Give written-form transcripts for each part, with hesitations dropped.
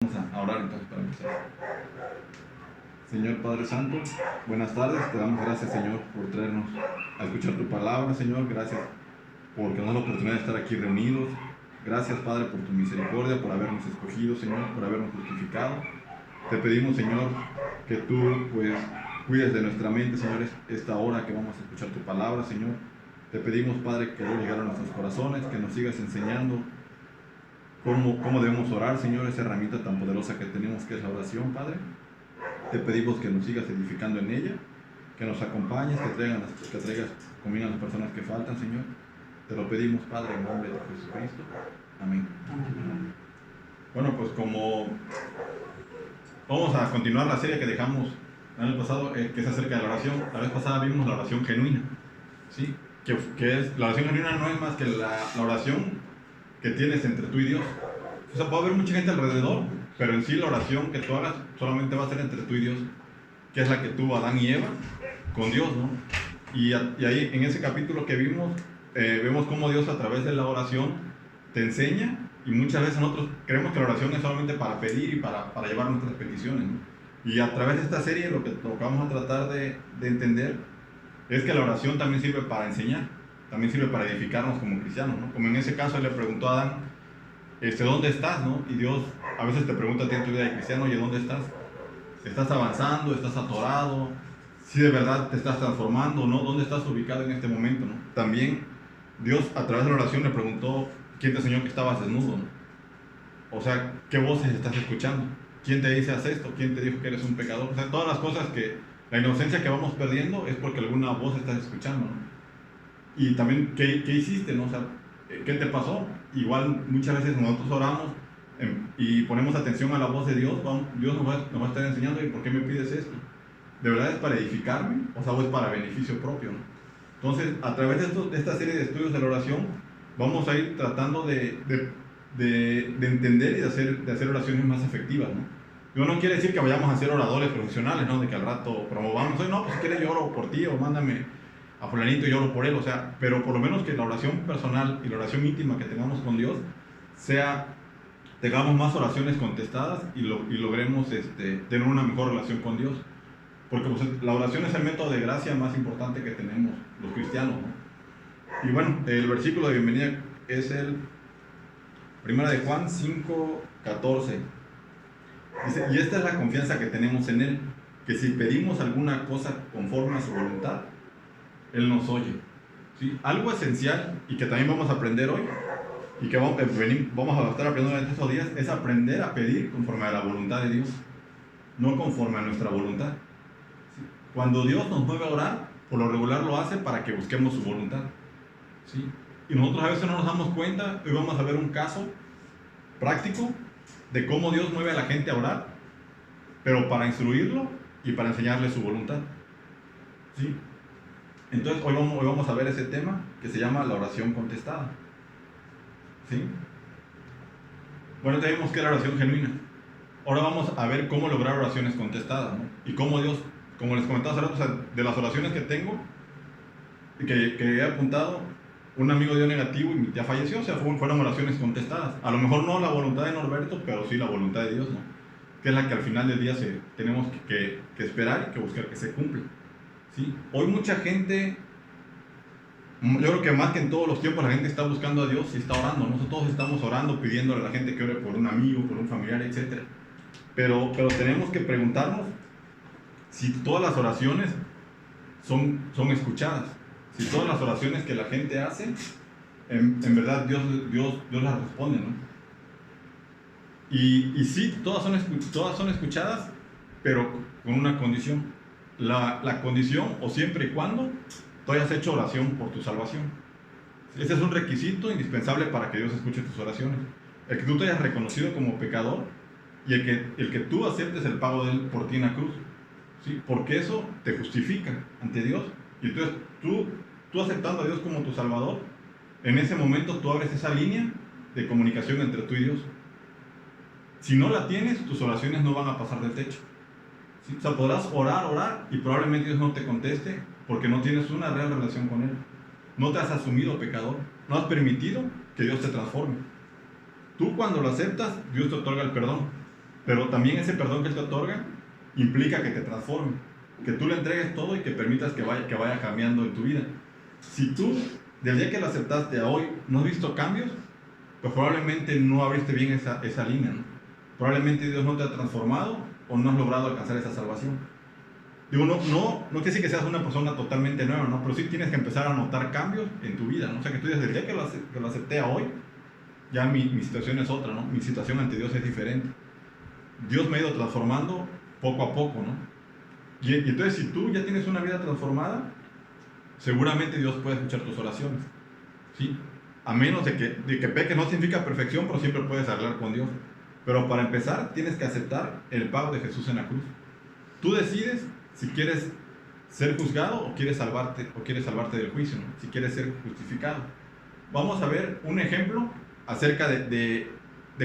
Vamos a orar entonces para empezar. Señor Padre Santo, buenas tardes. Te damos gracias, Señor, por traernos a escuchar tu palabra, Señor. Gracias porque nos da la oportunidad de estar aquí reunidos. Gracias, Padre, por tu misericordia, por habernos escogido, Señor, por habernos justificado. Te pedimos, Señor, que tú, pues, cuides de nuestra mente, Señor, esta hora que vamos a escuchar tu palabra, Señor. Te pedimos, Padre, que debe llegar a nuestros corazones, que nos sigas enseñando cómo debemos orar, Señor, esa herramienta tan poderosa que tenemos que es la oración, Padre. Te pedimos que nos sigas edificando en ella, que nos acompañes, que traigas conmigo a las personas que faltan, Señor. Te lo pedimos, Padre, en nombre de Jesucristo. Amén. Bueno, pues como vamos a continuar la serie que dejamos el año pasado, que es acerca de la oración. La vez pasada vimos la oración genuina, ¿sí? Que es, la oración genuina no es más que la oración que tienes entre tú y Dios. O sea, puede haber mucha gente alrededor, pero en sí la oración que tú hagas solamente va a ser entre tú y Dios, que es la que tuvo Adán y Eva con Dios, ¿no? Y ahí en ese capítulo que vimos, vemos cómo Dios a través de la oración te enseña, y muchas veces nosotros creemos que la oración es solamente para pedir y para llevar nuestras peticiones, ¿no? Y a través de esta serie lo que vamos a tratar de entender es que la oración también sirve para enseñar, también sirve para edificarnos como cristianos, ¿no? Como en ese caso él le preguntó a Adán, ¿dónde estás, no? Y Dios a veces te pregunta a ti en tu vida de cristiano, oye, ¿dónde estás? ¿Estás avanzando? ¿Estás atorado? ¿Si de verdad te estás transformando, no? ¿Dónde estás ubicado en este momento, no? También Dios a través de la oración le preguntó, ¿quién te enseñó que estabas desnudo, no? O sea, ¿qué voces estás escuchando? ¿Quién te dice haz esto? ¿Quién te dijo que eres un pecador? O sea, todas las cosas que, la inocencia que vamos perdiendo es porque alguna voz estás escuchando, ¿no? Y también, ¿qué hiciste, no? O sea, ¿qué te pasó? Igual muchas veces nosotros oramos y ponemos atención a la voz de Dios, Dios nos va a estar enseñando, ¿y por qué me pides esto? ¿De verdad es para edificarme? O sea, ¿o es para beneficio propio, no? Entonces, a través de esta serie de estudios de la oración, vamos a ir tratando de entender y de hacer oraciones más efectivas, ¿no? Yo no quiere decir que vayamos a ser oradores profesionales, ¿no? De que al rato promovamos, no, pues si quieres yo oro por ti o mándame a fulanito y oro por él, o sea, pero por lo menos que la oración personal y la oración íntima que tengamos con Dios tengamos más oraciones contestadas y logremos tener una mejor relación con Dios, porque pues, la oración es el método de gracia más importante que tenemos los cristianos, ¿no? Y bueno, el versículo de bienvenida es el 1 de Juan 5:14. Dice, y esta es la confianza que tenemos en Él, que si pedimos alguna cosa conforme a su voluntad, Él nos oye, ¿sí? Algo esencial y que también vamos a aprender hoy y que vamos a estar aprendiendo durante estos días es aprender a pedir conforme a la voluntad de Dios, no conforme a nuestra voluntad, ¿sí? Cuando Dios nos mueve a orar, por lo regular lo hace para que busquemos su voluntad, ¿sí? Y nosotros a veces no nos damos cuenta. Hoy vamos a ver un caso práctico de cómo Dios mueve a la gente a orar, pero para instruirlo y para enseñarle su voluntad, ¿sí? Entonces hoy vamos a ver ese tema que se llama la oración contestada, ¿sí? Bueno, ya vimos que es la oración genuina. Ahora vamos a ver cómo lograr oraciones contestadas, ¿no? Y cómo Dios, como les comentaba hace rato, o sea, de las oraciones que tengo, que he apuntado, un amigo dio negativo y mi tía falleció, o sea, fueron oraciones contestadas. A lo mejor no la voluntad de Norberto, pero sí la voluntad de Dios, ¿no? Que es la que al final del día tenemos que esperar y que buscar que se cumpla, ¿sí? Hoy mucha gente, yo creo que más que en todos los tiempos, la gente está buscando a Dios y está orando. Nosotros todos estamos orando, pidiéndole a la gente que ore por un amigo, por un familiar, etc. Pero tenemos que preguntarnos si todas las oraciones son escuchadas. Si todas las oraciones que la gente hace, en verdad Dios las responde, ¿no? Y sí, todas son escuchadas, pero con una condición. La condición, o siempre y cuando tú hayas hecho oración por tu salvación. Ese es un requisito indispensable para que Dios escuche tus oraciones. El que tú te hayas reconocido como pecador y el que tú aceptes el pago de Él por ti en la cruz, ¿sí? Porque eso te justifica ante Dios. Y entonces tú aceptando a Dios como tu Salvador, en ese momento tú abres esa línea de comunicación entre tú y Dios. Si no la tienes, tus oraciones no van a pasar del techo, ¿sí? O sea, podrás orar y probablemente Dios no te conteste porque no tienes una real relación con Él. No te has asumido pecador, no has permitido que Dios te transforme. Tú cuando lo aceptas, Dios te otorga el perdón. Pero también ese perdón que Él te otorga implica que te transforme, que tú le entregues todo y que permitas que vaya cambiando en tu vida. Si tú, del día que lo aceptaste a hoy, no has visto cambios, pues probablemente no abriste bien esa línea, ¿no? Probablemente Dios no te ha transformado o no has logrado alcanzar esa salvación. Digo, no quiere decir que seas una persona totalmente nueva, ¿no? Pero sí tienes que empezar a notar cambios en tu vida, ¿no? O sea, que tú dices, desde el día que lo acepté a hoy, ya mi situación es otra, ¿no? Mi situación ante Dios es diferente. Dios me ha ido transformando poco a poco, ¿no? Y entonces, si tú ya tienes una vida transformada, seguramente Dios puede escuchar tus oraciones, ¿sí? A menos de que peques no significa perfección, pero siempre puedes hablar con Dios. Pero para empezar, tienes que aceptar el pago de Jesús en la cruz. Tú decides si quieres ser juzgado o quieres salvarte del juicio, ¿no? Si quieres ser justificado. Vamos a ver un ejemplo acerca de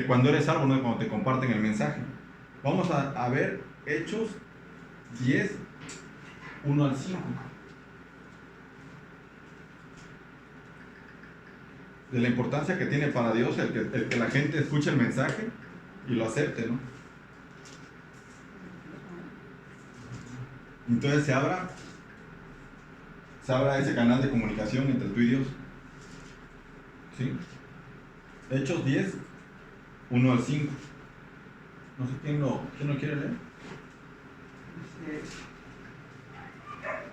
cuando eres salvo, ¿no? Cuando te comparten el mensaje. Vamos a ver Hechos 10, 1 al 5. De la importancia que tiene para Dios el que la gente escuche el mensaje y lo acepte, ¿no? Entonces se abra ese canal de comunicación entre tú y Dios, ¿sí? Hechos 10, 1 al 5. No sé quién lo quiere leer.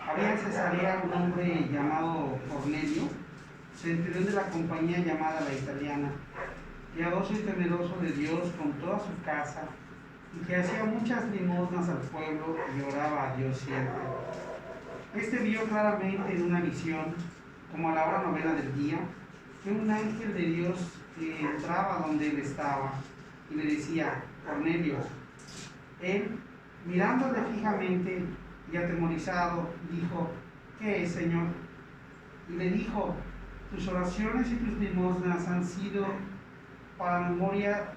Había en Cesarea un hombre llamado Cornelio, centurión de la compañía llamada La Italiana, piadoso y temeroso de Dios con toda su casa, y que hacía muchas limosnas al pueblo y oraba a Dios siempre. Este vio claramente en una visión, como a la hora novena del día, que un ángel de Dios entraba donde él estaba y le decía: Cornelio. Él, mirándole fijamente y atemorizado, dijo: ¿Qué es, Señor? Y le dijo: tus oraciones y tus limosnas han subido para la memoria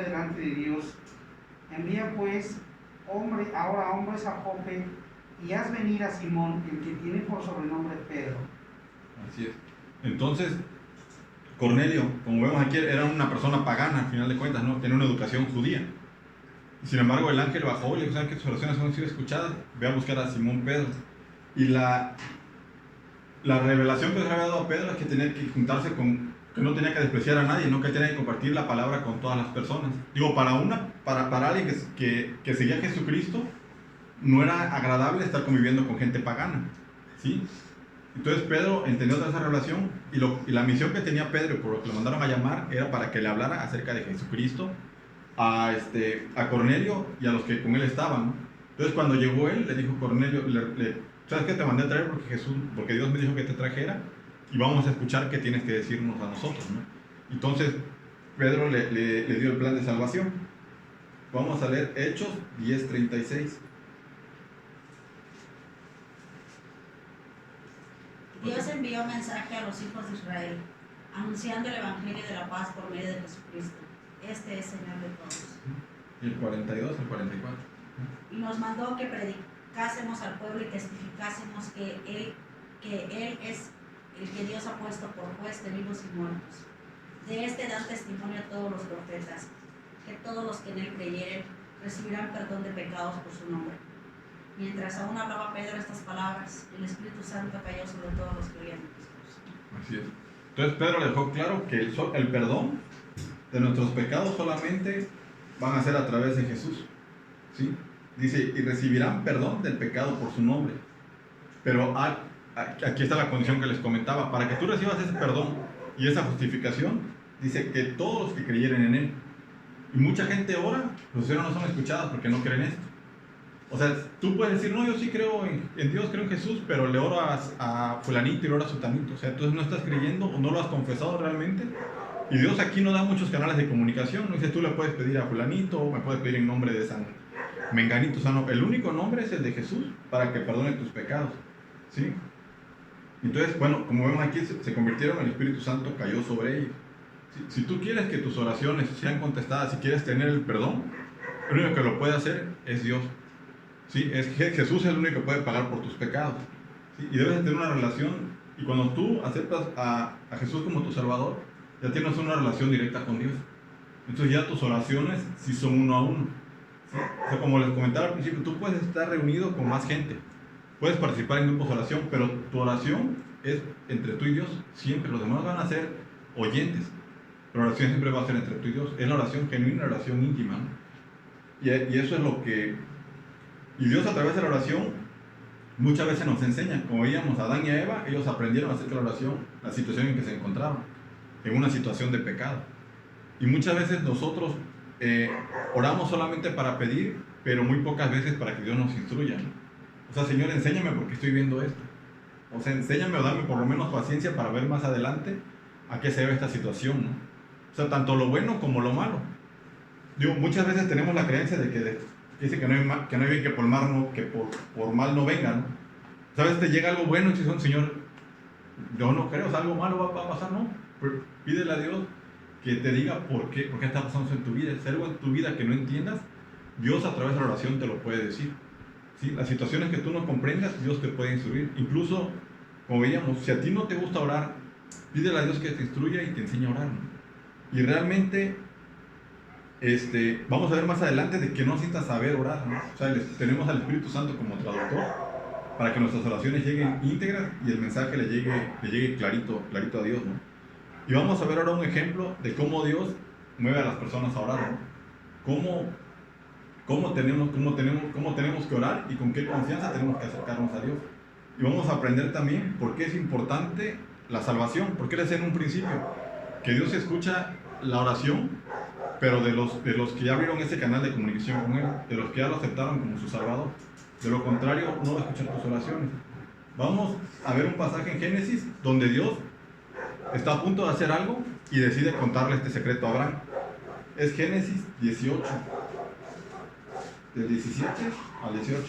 delante de Dios. Envía pues ahora hombres a Jope y haz venir a Simón, el que tiene por sobrenombre Pedro. Así es. Entonces, Cornelio, como vemos aquí, era una persona pagana, al final de cuentas, ¿no? Tenía una educación judía. Y sin embargo, el ángel bajó y le dijo: ¿saben que tus oraciones han sido escuchadas? Ve a buscar a Simón Pedro. Y la revelación que Dios había dado a Pedro es que tenía que juntarse que no tenía que despreciar a nadie, no, que tenía que compartir la palabra con todas las personas. Digo, para alguien que seguía a Jesucristo, no era agradable estar conviviendo con gente pagana, ¿sí? Entonces Pedro entendió toda esa revelación y la misión que tenía Pedro, por lo que lo mandaron a llamar, era para que le hablara acerca de Jesucristo a Cornelio y a los que con él estaban, ¿no? Entonces cuando llegó él, le dijo Cornelio, ¿sabes qué? Te mandé a traer porque Dios me dijo que te trajera y vamos a escuchar qué tienes que decirnos a nosotros, ¿no? Entonces Pedro le dio el plan de salvación. Vamos a leer Hechos 10:36. Dios envió mensaje a los hijos de Israel, anunciando el evangelio de la paz por medio de Jesucristo. Este es Señor de todos. Y el 42 al 44. Y nos mandó que predicásemos al pueblo y testificásemos que Él es el que Dios ha puesto por juez de vivos y muertos. De este dan testimonio todos los profetas, que todos los que en Él creyeren recibirán perdón de pecados por su nombre. Mientras aún hablaba Pedro estas palabras, el Espíritu Santo cayó sobre todos los que oían en Jesús. Así es. Entonces Pedro le dejó claro que el perdón de nuestros pecados solamente van a ser a través de Jesús, ¿sí? Dice, y recibirán perdón del pecado por su nombre. Pero aquí está la condición que les comentaba. Para que tú recibas ese perdón y esa justificación, dice que todos los que creyeren en Él. Y mucha gente ora, los oraciones no son escuchadas porque no creen esto. O sea, tú puedes decir: no, yo sí creo en Dios, creo en Jesús, pero le oro a fulanito y le oro a sutanito. O sea, entonces no estás creyendo o no lo has confesado realmente. Y Dios aquí no da muchos canales de comunicación. No dice: tú le puedes pedir a fulanito o me puedes pedir en nombre de San Menganito. O sea, no, el único nombre es el de Jesús para que perdone tus pecados, ¿sí? Entonces, bueno, como vemos aquí, se convirtieron, el Espíritu Santo cayó sobre ellos. Si tú quieres que tus oraciones sean contestadas, si quieres tener el perdón, el único que lo puede hacer es Dios. ¿Sí? Jesús es el único que puede pagar por tus pecados, ¿sí? Y debes de tener una relación, y cuando tú aceptas a Jesús como tu Salvador, ya tienes una relación directa con Dios, Entonces ya tus oraciones sí son uno a uno. ¿Sí? O sea, como les comentaba al principio, tú puedes estar reunido con más gente, puedes participar en grupos de oración, pero tu oración es entre tú y Dios. Siempre los demás van a ser oyentes, pero la oración siempre va a ser entre tú y Dios. Es la oración genuina, la oración íntima, ¿no? Y eso es lo que... Y Dios a través de la oración muchas veces nos enseña. Como veíamos a Adán y a Eva, ellos aprendieron acerca de la oración, la situación en que se encontraban, en una situación de pecado. Y muchas veces nosotros oramos solamente para pedir, pero muy pocas veces para que Dios nos instruya, ¿no? O sea, Señor, enséñame porque estoy viendo esto. O sea, enséñame o dame por lo menos paciencia para ver más adelante a qué se debe esta situación, ¿no? O sea, tanto lo bueno como lo malo. Digo, muchas veces tenemos la creencia de que dice que no hay bien que por mal no venga, ¿no? ¿Sabes? Te llega algo bueno y dices, Señor, yo no creo, o sea, algo malo va a pasar, ¿no? Pero pídele a Dios que te diga por qué está pasando eso en tu vida. Si hay algo en tu vida que no entiendas, Dios a través de la oración te lo puede decir. ¿Sí? Las situaciones que tú no comprendas, Dios te puede instruir. Incluso, como veíamos, si a ti no te gusta orar, pídele a Dios que te instruya y te enseñe a orar, ¿no? Y realmente, vamos a ver más adelante de que no necesitas saber orar, ¿no? O sea, tenemos al Espíritu Santo como traductor para que nuestras oraciones lleguen íntegras y el mensaje le llegue clarito a Dios, ¿no? Y vamos a ver ahora un ejemplo de cómo Dios mueve a las personas a orar, ¿no? Cómo tenemos que orar y con qué confianza tenemos que acercarnos a Dios. Y vamos a aprender también por qué es importante la salvación, porque les decía en un principio que Dios escucha la oración, pero de los que ya abrieron ese canal de comunicación con Él, de los que ya lo aceptaron como su Salvador. De lo contrario, no va a escuchar tus oraciones. Vamos a ver un pasaje en Génesis donde Dios está a punto de hacer algo y decide contarle este secreto a Abraham. Es Génesis 18, del 17 al 18.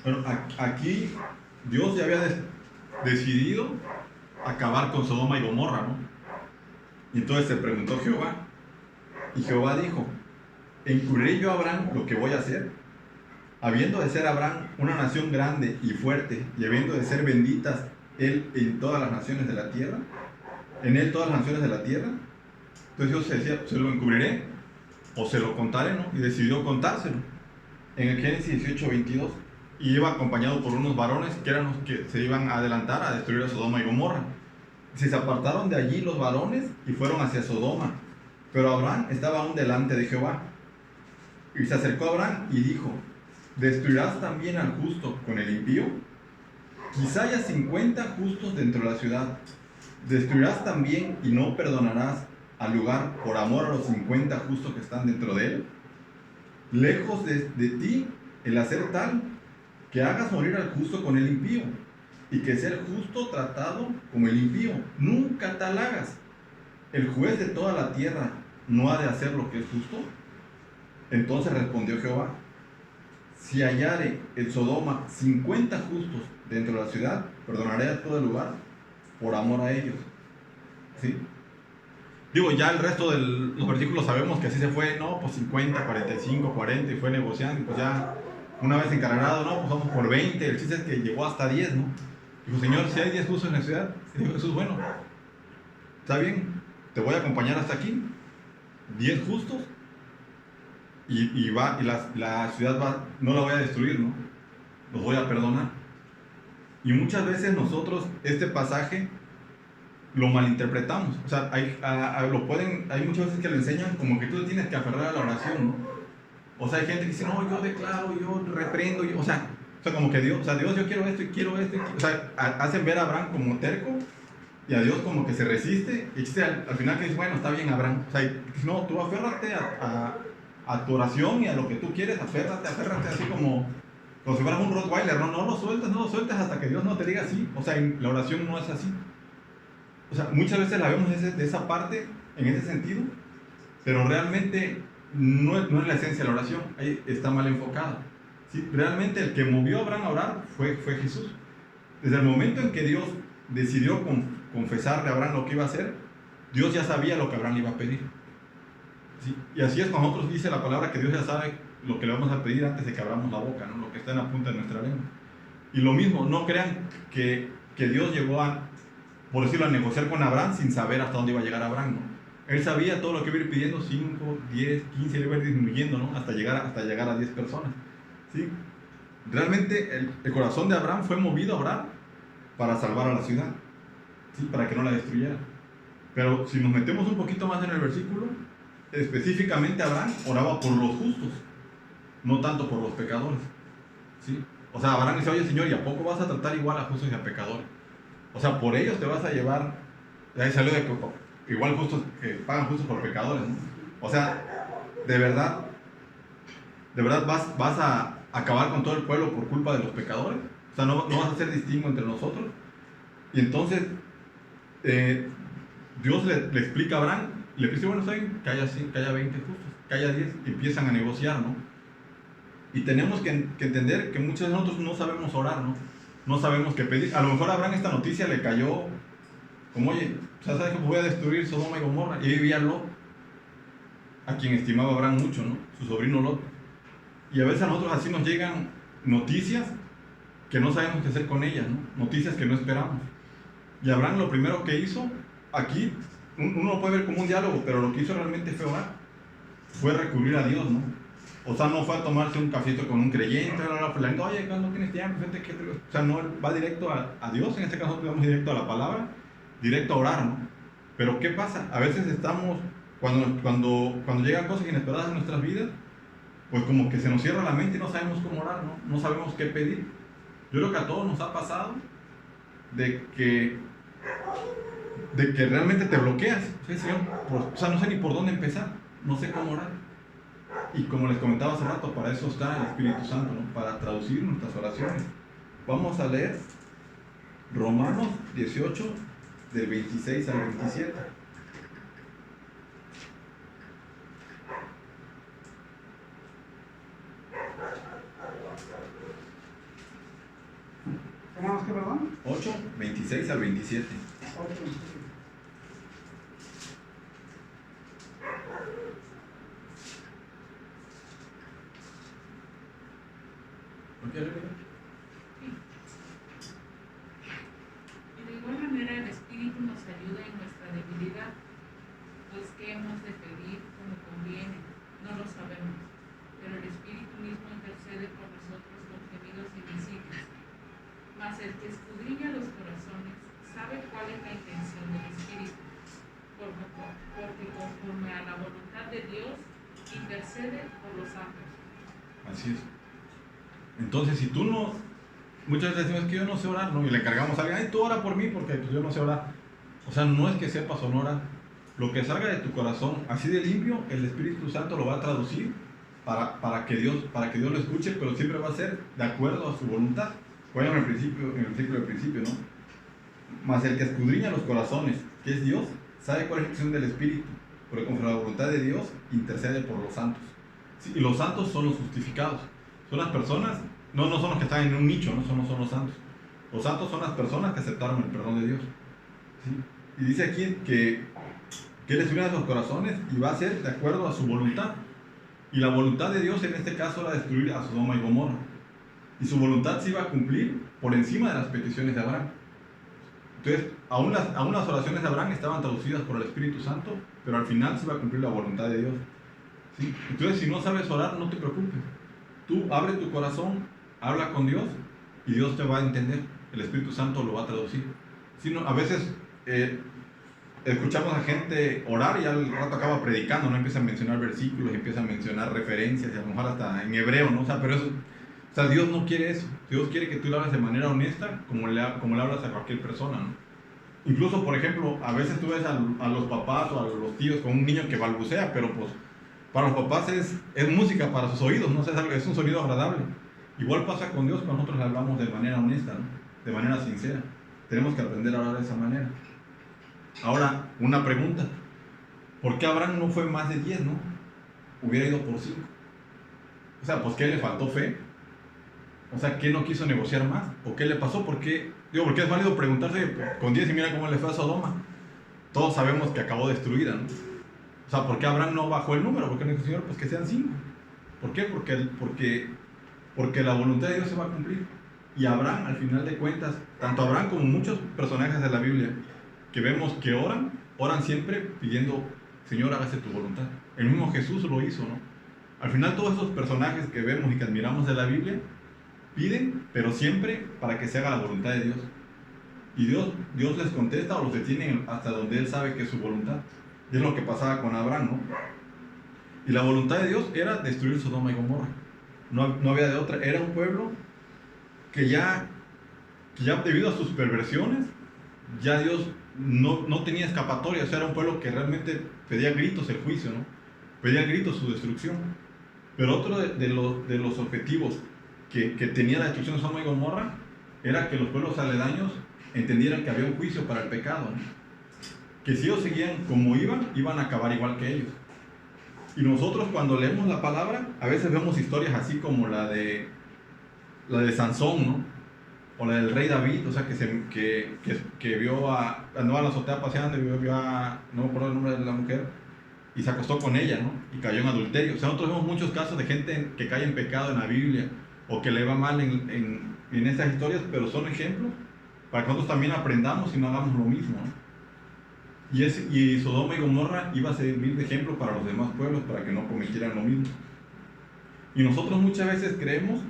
Bueno, aquí Dios ya había decidido acabar con Sodoma y Gomorra, ¿no? Y entonces se preguntó Jehová, y Jehová dijo: ¿encubriré yo a Abraham lo que voy a hacer? Habiendo de ser Abraham una nación grande y fuerte, y habiendo de ser benditas él en todas las naciones de la tierra, en él todas las naciones de la tierra. Entonces Dios se decía, ¿se lo encubriré o se lo contaré, no? Y decidió contárselo. En el Génesis 18:22, y iba acompañado por unos varones que eran los que se iban a adelantar a destruir a Sodoma y Gomorra. Se apartaron de allí los varones y fueron hacia Sodoma, pero Abraham estaba aún delante de Jehová. Y se acercó a Abraham y dijo: ¿destruirás también al justo con el impío? Quizá haya 50 justos dentro de la ciudad. ¿Destruirás también y no perdonarás al lugar por amor a los 50 justos que están dentro de él? Lejos de ti el hacer tal, que hagas morir al justo con el impío, y que sea el justo tratado como el impío. Nunca tal hagas. ¿El juez de toda la tierra no ha de hacer lo que es justo? Entonces respondió Jehová: si hallare en Sodoma 50 justos dentro de la ciudad, perdonaré a todo el lugar por amor a ellos. ¿Sí? Digo, ya el resto de los versículos sabemos que así se fue, no, pues 50, 45, 40, y fue negociando, y pues ya una vez encarnado, no, pues vamos por 20, el chiste es que llegó hasta 10, ¿no? Dijo: Señor, si hay 10 justos en la ciudad. Y dijo Jesús: bueno, está bien, te voy a acompañar hasta aquí, 10 justos, y la ciudad no la voy a destruir, ¿no? Los voy a perdonar. Y muchas veces nosotros este pasaje lo malinterpretamos. O sea, hay muchas veces que lo enseñan como que tú tienes que aferrar a la oración, ¿no? O sea, hay gente que dice: no, yo declaro, yo reprendo, o sea, como que Dios, yo quiero esto y quiero esto. O sea, hacen ver a Abraham como terco y a Dios como que se resiste. Y al final que dice: bueno, está bien, Abraham. O sea, no, tú aférrate a tu oración y a lo que tú quieres, aférrate así como si fueras un Rottweiler, no lo sueltes hasta que Dios no te diga sí. O sea, la oración no es así. O sea, muchas veces la vemos de esa parte, en ese sentido, pero realmente no es la esencia de la oración. Ahí está mal enfocada. ¿Sí? Realmente el que movió a Abraham a orar fue Jesús. Desde el momento en que Dios decidió confesarle a Abraham lo que iba a hacer, Dios ya sabía lo que Abraham le iba a pedir. ¿Sí? Y así es cuando nosotros dice la palabra que Dios ya sabe lo que le vamos a pedir antes de que abramos la boca, ¿no? Lo que está en la punta de nuestra lengua. Y lo mismo, no crean que Dios llegó a, por decirlo, a negociar con Abraham sin saber hasta dónde iba a llegar Abraham, ¿no? Él sabía todo lo que iba a ir pidiendo, 5, 10, 15, le iba a ir disminuyendo, ¿no? Hasta llegar a 10 personas, ¿sí? Realmente el corazón de Abraham fue movido a orar para salvar a la ciudad, ¿sí? Para que no la destruyera. Pero si nos metemos un poquito más en el versículo, específicamente Abraham oraba por los justos, no tanto por los pecadores, ¿sí? O sea, Abraham dice, oye Señor, ¿y a poco vas a tratar igual a justos y a pecadores? O sea, por ellos te vas a llevar, de ahí salió de igual justos que pagan justos por pecadores, ¿no? O sea, de verdad vas a acabar con todo el pueblo por culpa de los pecadores. O sea, no vas a hacer distingo entre nosotros. Y entonces Dios le explica a Abraham, le dice, bueno, saben que haya 20 justos, que haya 10, y empiezan a negociar, ¿no? Y tenemos que entender que muchos de nosotros no sabemos orar, ¿no? No sabemos qué pedir. A lo mejor a Abraham esta noticia le cayó como, oye, o sea, ¿sabes que voy a destruir Sodoma y Gomorra? Y ahí vivía Lot, a quien estimaba Abraham mucho, ¿no? Su sobrino Lot. Y a veces a nosotros así nos llegan noticias que no sabemos qué hacer con ellas, ¿no? Noticias que no esperamos. Y Abraham lo primero que hizo, aquí, uno lo puede ver como un diálogo, pero lo que hizo realmente fue orar. Fue recurrir a Dios, ¿no? O sea, no fue a tomarse un cafecito con un creyente, oye, no tienes tiempo, gente, o sea, no, va directo a Dios, en este caso vamos directo a la palabra, directo a orar, ¿no? Pero ¿qué pasa? A veces estamos, cuando llegan cosas inesperadas en nuestras vidas, pues como que se nos cierra la mente y no sabemos cómo orar, ¿no? No sabemos qué pedir. Yo creo que a todos nos ha pasado de que realmente te bloqueas. ¿Sí, Señor? O sea, no sé ni por dónde empezar, no sé cómo orar. Y como les comentaba hace rato, para eso está el Espíritu Santo, ¿no? Para traducir nuestras oraciones. Vamos a leer Romanos 18, del 26 al 27. Romanos, ¿qué, perdón? 8, 26 al 27. 8, 27. Y de igual manera el Espíritu nos ayuda en nuestra debilidad, pues ¿qué hemos de pedir como conviene? No lo sabemos, pero el Espíritu mismo intercede por nosotros con gemidos invisibles. Mas el que escudriña los corazones sabe cuál es la intención del Espíritu, porque conforme a la voluntad de Dios intercede por los santos. Así es. Entonces, si tú no, muchas veces decimos que yo no sé orar, ¿no? Y le encargamos a alguien, ay, tú ora por mí porque pues, yo no sé orar. O sea, no es que sepas o no orar. Lo que salga de tu corazón, así de limpio, el Espíritu Santo lo va a traducir para que Dios lo escuche, pero siempre va a ser de acuerdo a su voluntad. Bueno, en el versículo del principio, ¿no? Mas el que escudriña los corazones, que es Dios, sabe cuál es la intención del Espíritu, porque conforme a la voluntad de Dios intercede por los santos. Sí, y los santos son los justificados. Son las personas, no son los que están en un nicho, no son los santos. Los santos son las personas que aceptaron el perdón de Dios. ¿Sí? Y dice aquí que Él escudriña los corazones y va a ser de acuerdo a su voluntad. Y la voluntad de Dios en este caso era destruir a Sodoma y Gomorra. Y su voluntad se iba a cumplir por encima de las peticiones de Abraham. Entonces, aún las oraciones de Abraham estaban traducidas por el Espíritu Santo, pero al final se iba a cumplir la voluntad de Dios. ¿Sí? Entonces, si no sabes orar, no te preocupes. Tú abre tu corazón, habla con Dios y Dios te va a entender. El Espíritu Santo lo va a traducir. A veces escuchamos a gente orar y al rato acaba predicando, ¿no? Empieza a mencionar versículos, empieza a mencionar referencias y a lo mejor hasta en hebreo, ¿no? Pero eso, Dios no quiere eso. Dios quiere que tú le hables de manera honesta como le hablas a cualquier persona, ¿no? Incluso, por ejemplo, a veces tú ves a los papás o a los tíos con un niño que balbucea, pero pues para los papás es música para sus oídos, ¿no? Es un sonido agradable. Igual pasa con Dios cuando nosotros le hablamos de manera honesta, ¿no? De manera sincera. Tenemos que aprender a hablar de esa manera. Ahora, una pregunta. ¿Por qué Abraham no fue más de 10, no? Hubiera ido por 5. O sea, pues ¿qué le faltó fe? O sea, ¿qué no quiso negociar más? ¿O qué le pasó? Porque es válido preguntarse con 10 y mira cómo le fue a Sodoma. Todos sabemos que acabó destruida, ¿no? O sea, ¿por qué Abraham no bajó el número? ¿Por qué no dijo, Señor, pues que sean 5? ¿Por qué? Porque la voluntad de Dios se va a cumplir. Y Abraham, al final de cuentas, tanto Abraham como muchos personajes de la Biblia que vemos que oran siempre pidiendo, Señor, hágase tu voluntad. El mismo Jesús lo hizo, ¿no? Al final todos esos personajes que vemos y que admiramos de la Biblia piden, pero siempre para que se haga la voluntad de Dios. Y Dios les contesta o los detiene hasta donde Él sabe que es su voluntad. Y es lo que pasaba con Abraham, ¿no? Y la voluntad de Dios era destruir Sodoma y Gomorra. No había de otra. Era un pueblo que ya debido a sus perversiones, ya Dios no tenía escapatoria. O sea, era un pueblo que realmente pedía gritos el juicio, ¿no? Pedía gritos su destrucción. Pero otro de los objetivos que tenía la destrucción de Sodoma y Gomorra era que los pueblos aledaños entendieran que había un juicio para el pecado, ¿no? Que si ellos seguían como iban a acabar igual que ellos. Y nosotros cuando leemos la palabra, a veces vemos historias así como la de Sansón, ¿no? O la del rey David, o sea, que andaba en la azotea paseando y vio no me acuerdo el nombre de la mujer, y se acostó con ella, ¿no? Y cayó en adulterio. O sea, nosotros vemos muchos casos de gente que cae en pecado en la Biblia, o que le va mal en estas historias, pero son ejemplos para que nosotros también aprendamos y no hagamos lo mismo, ¿no? Y Sodoma y Gomorra iba a servir de ejemplo para los demás pueblos, para que no cometieran lo mismo. Y nosotros muchas veces creemos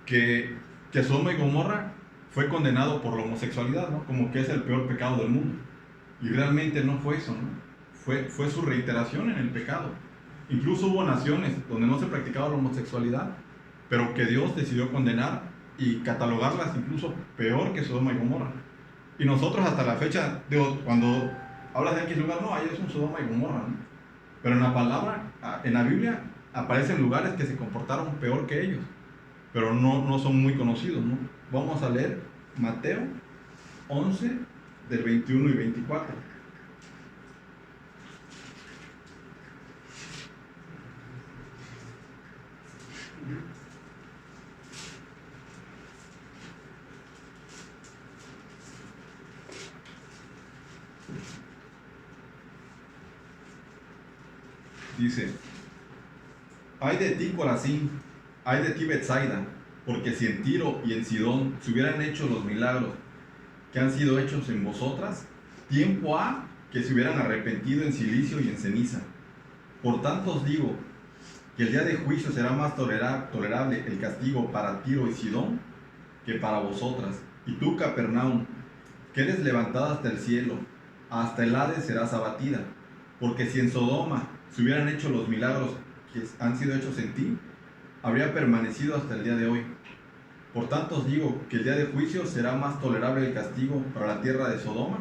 que Sodoma y Gomorra fue condenado por la homosexualidad, ¿no? Como que es el peor pecado del mundo. Y realmente no fue eso, ¿no? Fue su reiteración en el pecado. Incluso hubo naciones donde no se practicaba la homosexualidad, pero que Dios decidió condenar y catalogarlas incluso peor que Sodoma y Gomorra. Y nosotros hasta la fecha, cuando hablas de X lugar, no, ahí es un Sodoma y Gomorra, ¿no? Pero en la palabra, en la Biblia, aparecen lugares que se comportaron peor que ellos, pero no son muy conocidos, ¿no? Vamos a leer Mateo 11, del 21 y 24. Dice: ay de ti, Corazín, ay de ti, Betsaida, porque si en Tiro y en Sidón se hubieran hecho los milagros que han sido hechos en vosotras, tiempo ha que se hubieran arrepentido en silicio y en ceniza. Por tanto os digo que el día de juicio será más tolerable el castigo para Tiro y Sidón que para vosotras. Y tú, Capernaum, que eres levantada hasta el cielo, hasta el Hades serás abatida, porque si en Sodoma se hubieran hecho los milagros que han sido hechos en ti, habría permanecido hasta el día de hoy. Por tanto os digo que el día de juicio será más tolerable el castigo para la tierra de Sodoma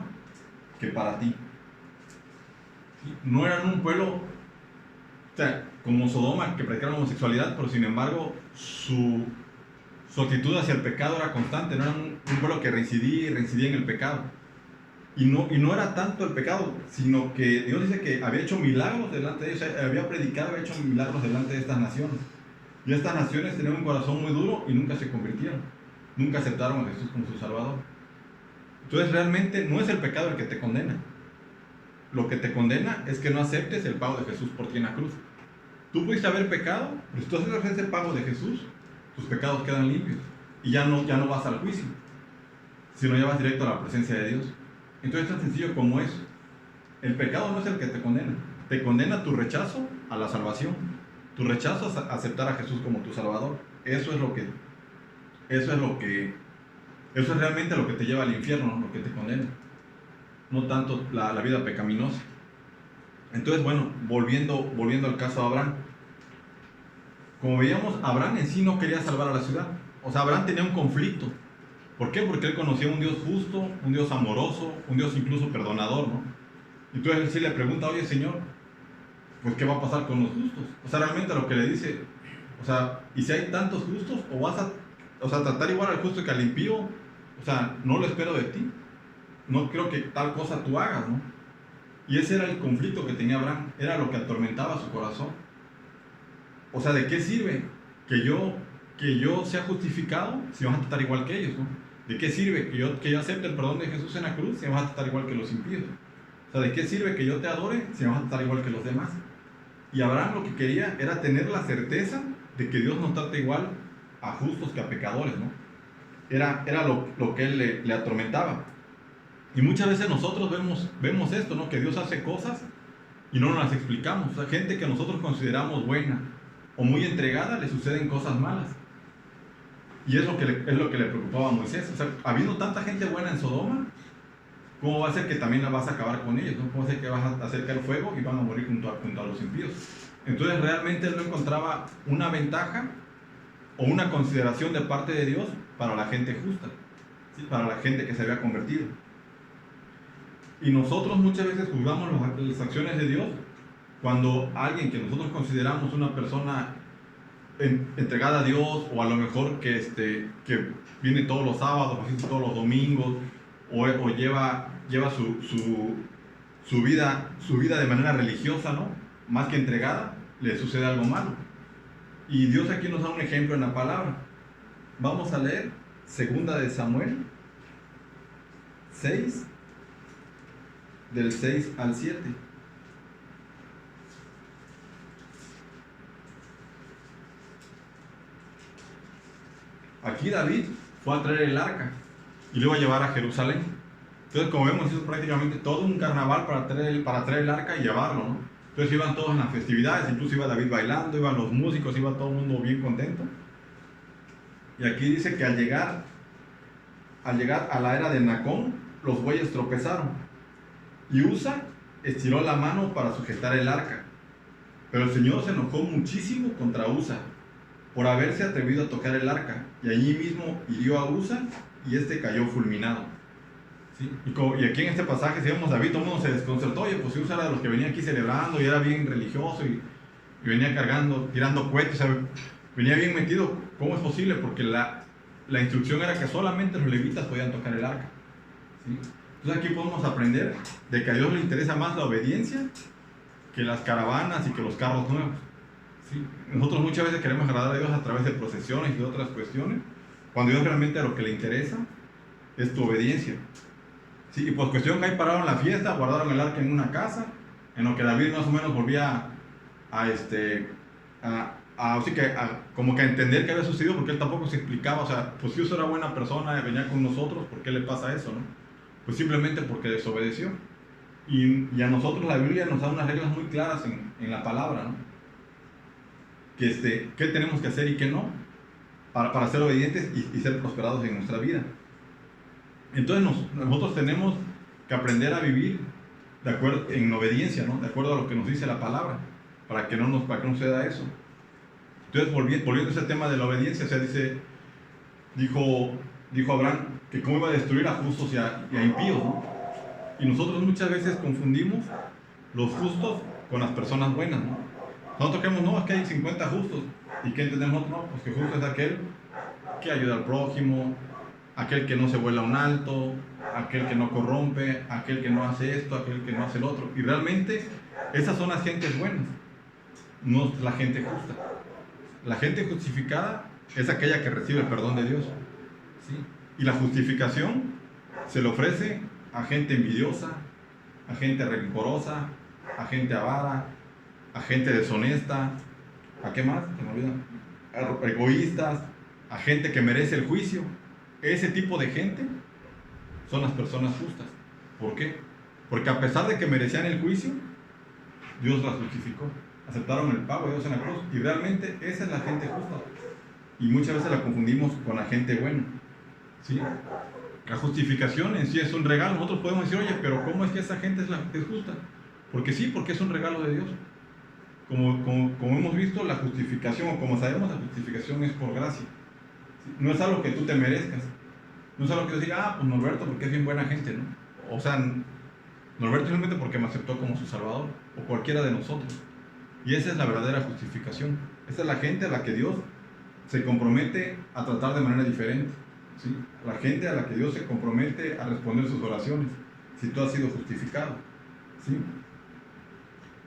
que para ti. No eran un pueblo, o sea, como Sodoma, que practicaban la homosexualidad, pero sin embargo su actitud hacia el pecado era constante. No era un pueblo que reincidía en el pecado. Y no era tanto el pecado, sino que Dios dice que había hecho milagros delante de ellos, había predicado, había hecho milagros delante de estas naciones. Y estas naciones tenían un corazón muy duro y nunca se convirtieron, nunca aceptaron a Jesús como su Salvador. Entonces realmente no es el pecado el que te condena. Lo que te condena es que no aceptes el pago de Jesús por ti en la cruz. Tú pudiste haber pecado, pero si tú haces ese pago de Jesús, tus pecados quedan limpios y ya no vas al juicio, sino ya vas directo a la presencia de Dios. Entonces es tan sencillo como eso. El pecado no es el que te condena tu rechazo a la salvación, tu rechazo a aceptar a Jesús como tu Salvador. Eso es realmente lo que te lleva al infierno, lo que te condena, no tanto la vida pecaminosa. Entonces, bueno, volviendo al caso de Abraham, como veíamos, Abraham en sí no quería salvar a la ciudad. O sea, Abraham tenía un conflicto. ¿Por qué? Porque él conocía un Dios justo, un Dios amoroso, un Dios incluso perdonador, ¿no? Entonces él sí le pregunta: oye, Señor, pues ¿qué va a pasar con los justos? O sea, realmente lo que le dice, o sea, ¿y si hay tantos justos? ¿O vas a tratar igual al justo que al impío? O sea, no lo espero de ti. No creo que tal cosa tú hagas, ¿no? Y ese era el conflicto que tenía Abraham, era lo que atormentaba su corazón. O sea, ¿de qué sirve que yo sea justificado si me vas a tratar igual que ellos, ¿no? ¿De qué sirve que yo acepte el perdón de Jesús en la cruz si me vas a tratar igual que los impíos? O sea, ¿de qué sirve que yo te adore si me vas a tratar igual que los demás? Y Abraham lo que quería era tener la certeza de que Dios no trata igual a justos que a pecadores, ¿no? Era lo que él le atormentaba. Y muchas veces nosotros vemos esto, ¿no? Que Dios hace cosas y no nos las explicamos. O sea, gente que nosotros consideramos buena o muy entregada, le suceden cosas malas. Y es lo que le preocupaba a Moisés. O sea, habiendo tanta gente buena en Sodoma, ¿cómo va a ser que también la vas a acabar con ellos? ¿No? ¿Cómo va a ser que vas a hacer caer fuego y van a morir junto a los impíos? Entonces realmente él no encontraba una ventaja o una consideración de parte de Dios para la gente justa, ¿sí? Para la gente que se había convertido. Y nosotros muchas veces juzgamos las acciones de Dios cuando alguien que nosotros consideramos una persona entregada a Dios, o a lo mejor que viene todos los sábados, todos los domingos, o lleva su vida de manera religiosa, ¿no? Más que entregada, le sucede algo malo. Y Dios aquí nos da un ejemplo en la palabra. Vamos a leer 2 de Samuel 6, del 6 al 7. Aquí David fue a traer el arca y lo iba a llevar a Jerusalén. Entonces, como vemos, hizo prácticamente todo un carnaval para traer el arca y llevarlo, ¿no? Entonces iban todos en las festividades, incluso iba David bailando, iban los músicos, iba todo el mundo bien contento. Y aquí dice que al llegar a la era de Nacón, los bueyes tropezaron. Y Usa estiró la mano para sujetar el arca. Pero el Señor se enojó muchísimo contra Usa por haberse atrevido a tocar el arca. Y allí mismo hirió a Usa y este cayó fulminado. ¿Sí? Y aquí en este pasaje, si vemos David, todo el mundo se desconcertó. Oye, pues Usa era de los que venía aquí celebrando y era bien religioso y venía cargando, tirando cohetes, o sea, venía bien metido. ¿Cómo es posible? Porque la instrucción era que solamente los levitas podían tocar el arca. ¿Sí? Entonces aquí podemos aprender de que a Dios le interesa más la obediencia que las caravanas y que los carros nuevos. ¿Sí? Nosotros muchas veces queremos agradar a Dios a través de procesiones y de otras cuestiones, cuando Dios realmente lo que le interesa es tu obediencia. ¿Sí? Y pues cuestión que ahí pararon la fiesta, guardaron el arca en una casa, en lo que David más o menos volvía como que a entender qué había sucedido, porque él tampoco se explicaba. O sea, pues si Dios era buena persona, venía con nosotros, ¿por qué le pasa eso, no? Pues simplemente porque desobedeció. Y a nosotros la Biblia nos da unas reglas muy claras en la palabra, ¿no? Qué tenemos que hacer y qué no, para ser obedientes y ser prosperados en nuestra vida. Entonces nosotros tenemos que aprender a vivir en obediencia, ¿no? De acuerdo a lo que nos dice la palabra, para que no suceda eso. Entonces, volviendo a ese tema de la obediencia, o sea, dijo Abraham que cómo iba a destruir a justos y a impíos, ¿no? Y nosotros muchas veces confundimos los justos con las personas buenas, ¿no? Nosotros creemos, no, es que hay 50 justos. ¿Y qué entendemos? No, pues que justo es aquel que ayuda al prójimo, aquel que no se vuela un alto, aquel que no corrompe, aquel que no hace esto, aquel que no hace el otro. Y realmente esas son las gentes buenas, no la gente justa. La gente justificada es aquella que recibe el perdón de Dios, ¿sí? Y la justificación se le ofrece a gente envidiosa, a gente rencorosa, a gente avara, a gente deshonesta, ¿a qué más? Se me olvida. A egoístas, a gente que merece el juicio. Ese tipo de gente son las personas justas. ¿Por qué? Porque a pesar de que merecían el juicio, Dios las justificó. Aceptaron el pago de Dios en la cruz. Y realmente esa es la gente justa. Y muchas veces la confundimos con la gente buena, ¿sí? La justificación en sí es un regalo. Nosotros podemos decir, oye, pero ¿cómo es que esa gente es justa? Porque sí, porque es un regalo de Dios. Como hemos visto, la justificación, o como sabemos, la justificación es por gracia. ¿Sí? No es algo que tú te merezcas. No es algo que yo diga, pues Norberto, porque es bien buena gente, ¿no? O sea, Norberto simplemente porque me aceptó como su salvador, o cualquiera de nosotros. Y esa es la verdadera justificación. Esa es la gente a la que Dios se compromete a tratar de manera diferente, ¿sí? La gente a la que Dios se compromete a responder sus oraciones, si tú has sido justificado, ¿sí?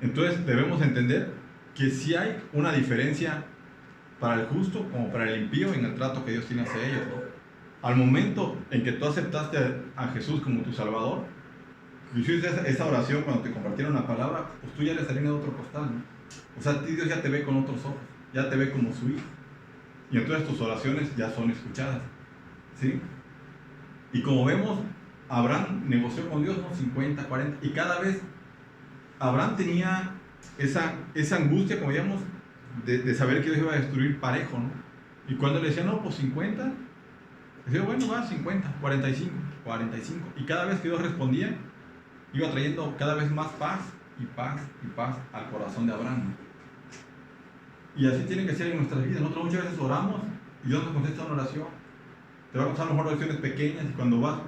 Entonces debemos entender que sí hay una diferencia para el justo como para el impío en el trato que Dios tiene hacia ellos, ¿no? Al momento en que tú aceptaste a Jesús como tu Salvador, hiciste esa oración cuando te compartieron la palabra, pues tú ya eres harina de otro costal, ¿no? O sea, a ti Dios ya te ve con otros ojos, ya te ve como su hijo. Y entonces tus oraciones ya son escuchadas. ¿Sí? Y como vemos, Abraham negoció con Dios, ¿no? 50, 40. Y cada vez Abraham tenía esa angustia, como digamos, de saber que Dios iba a destruir parejo, ¿no? Y cuando le decía, no, pues 50, decía, bueno, va, 50, 45, 45. Y cada vez que Dios respondía, iba trayendo cada vez más paz y paz y paz al corazón de Abraham, ¿no? Y así tiene que ser en nuestras vidas. Nosotros muchas veces oramos y Dios nos contesta una oración. Te va a contestar a lo mejor oraciones pequeñas y cuando vas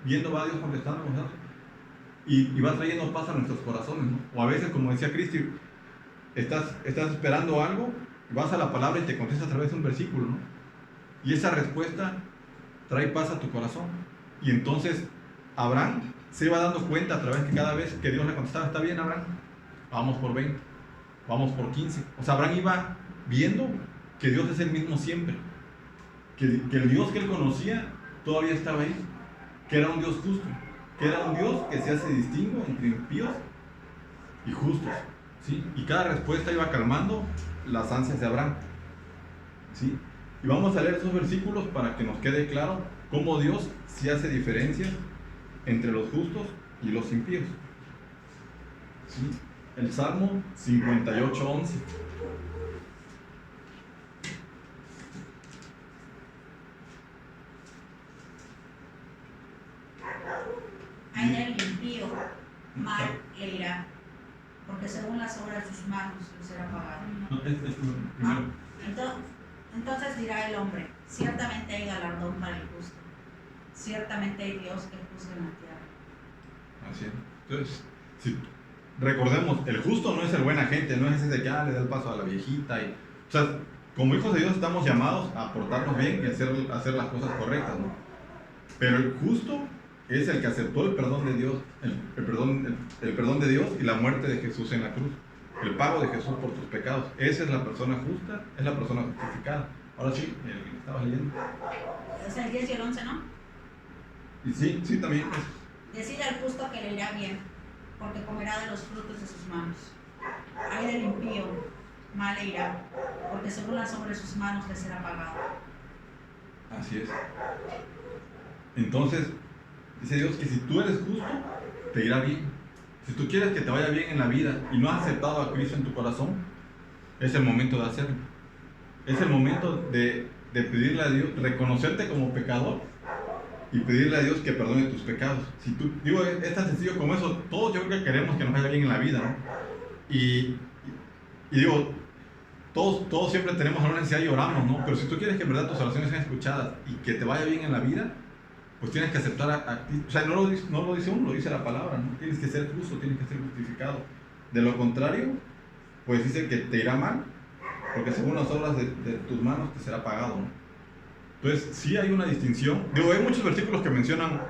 viendo va Dios contestando y va trayendo paz a nuestros corazones, ¿no? O a veces, como decía Cristi, estás esperando algo, vas a la palabra y te contesta a través de un versículo, ¿no? Y esa respuesta trae paz a tu corazón. Y entonces Abraham se va dando cuenta a través de cada vez que Dios le contestaba, está bien, Abraham, vamos por 20, vamos por 15. O sea, Abraham iba viendo que Dios es el mismo siempre, que el Dios que él conocía todavía estaba ahí, que era un Dios justo, que era un Dios que se hace distingo entre impíos y justos, ¿sí? Y cada respuesta iba calmando las ansias de Abraham, ¿sí? Y vamos a leer esos versículos para que nos quede claro cómo Dios sí hace diferencias entre los justos y los impíos, ¿sí? El Salmo 58:11. Ay del impío, mal le irá, porque según las obras de sus manos le será pagado. No, primero. Entonces dirá el hombre, ciertamente hay galardón para el justo, ciertamente hay Dios que juzga en la tierra. Así es. Entonces, si recordemos, el justo no es el buena gente, no es ese de que le da el paso a la viejita. O sea, como hijos de Dios estamos llamados a portarnos bien y hacer las cosas correctas, ¿no? Pero el justo es el que aceptó el perdón de Dios, el perdón de Dios y la muerte de Jesús en la cruz, el pago de Jesús por tus pecados. Esa es la persona justa, es la persona justificada. Ahora sí, el que estabas leyendo. Es el 10 y el 11, ¿no? Y sí, también. Decide al justo que le irá bien, porque comerá de los frutos de sus manos. Ay del impío, mal le irá, porque según las obras de sus manos le será pagado. Así es. Entonces, dice Dios que si tú eres justo, te irá bien. Si tú quieres que te vaya bien en la vida y no has aceptado a Cristo en tu corazón, es el momento de hacerlo. Es el momento de pedirle a Dios, reconocerte como pecador y pedirle a Dios que perdone tus pecados. Si tú, digo, es tan sencillo como eso. Todos yo creo que queremos que nos vaya bien en la vida, ¿no? Y digo, todos siempre tenemos alguna necesidad y oramos, ¿no? Pero si tú quieres que en verdad tus oraciones sean escuchadas y que te vaya bien en la vida, pues tienes que aceptar a ti. O sea, no lo dice uno, lo dice la palabra, ¿no? Tienes que ser justo, tienes que ser justificado. De lo contrario, pues dice que te irá mal, porque según las obras de tus manos te será pagado, ¿no? Entonces, sí hay una distinción. Digo, hay muchos versículos que mencionan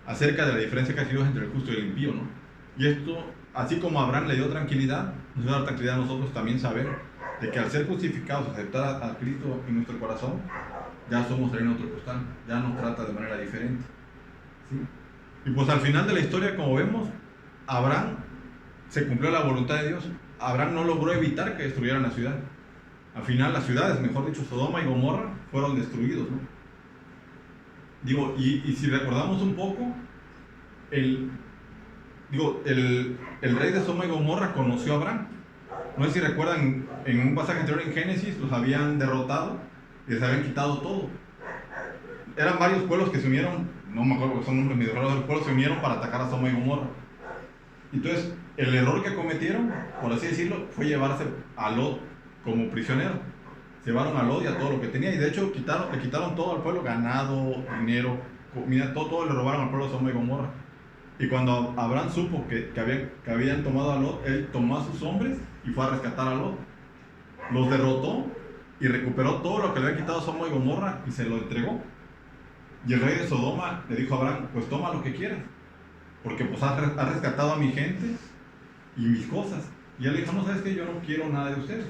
acerca de la diferencia que ha sido entre el justo y el impío, ¿no? Y esto, así como a Abraham le dio tranquilidad, nos va a dar tranquilidad a nosotros también saber de que al ser justificados, aceptar a Cristo en nuestro corazón, ya somos reino otro costal, ya nos trata de manera diferente, ¿sí? Y pues al final de la historia, como vemos, Abraham se cumplió la voluntad de Dios. Abraham no logró evitar que destruyeran la ciudad. Al final las ciudades, mejor dicho, Sodoma y Gomorra, fueron destruidos, ¿no? Digo, y si recordamos un poco, el rey de Sodoma y Gomorra conoció a Abraham. No sé si recuerdan, en un pasaje anterior en Génesis, los habían derrotado y les habían quitado todo. Eran varios pueblos que se unieron, no me acuerdo porque son nombres medio raros, los pueblos se unieron para atacar a Sodoma y Gomorra. Entonces, el error que cometieron, por así decirlo, fue llevarse a Lot como prisionero. Se llevaron a Lot y a todo lo que tenía, y de hecho le quitaron todo al pueblo, ganado, dinero, comida, todo le robaron al pueblo de Sodoma y Gomorra. Y cuando Abraham supo que habían tomado a Lot, él tomó a sus hombres y fue a rescatar a Lot. Los derrotó y recuperó todo lo que le había quitado a Sodoma y Gomorra y se lo entregó. Y el rey de Sodoma le dijo a Abraham, pues toma lo que quieras, porque pues has rescatado a mi gente y mis cosas. Y él le dijo, no, ¿sabes qué? Yo no quiero nada de ustedes,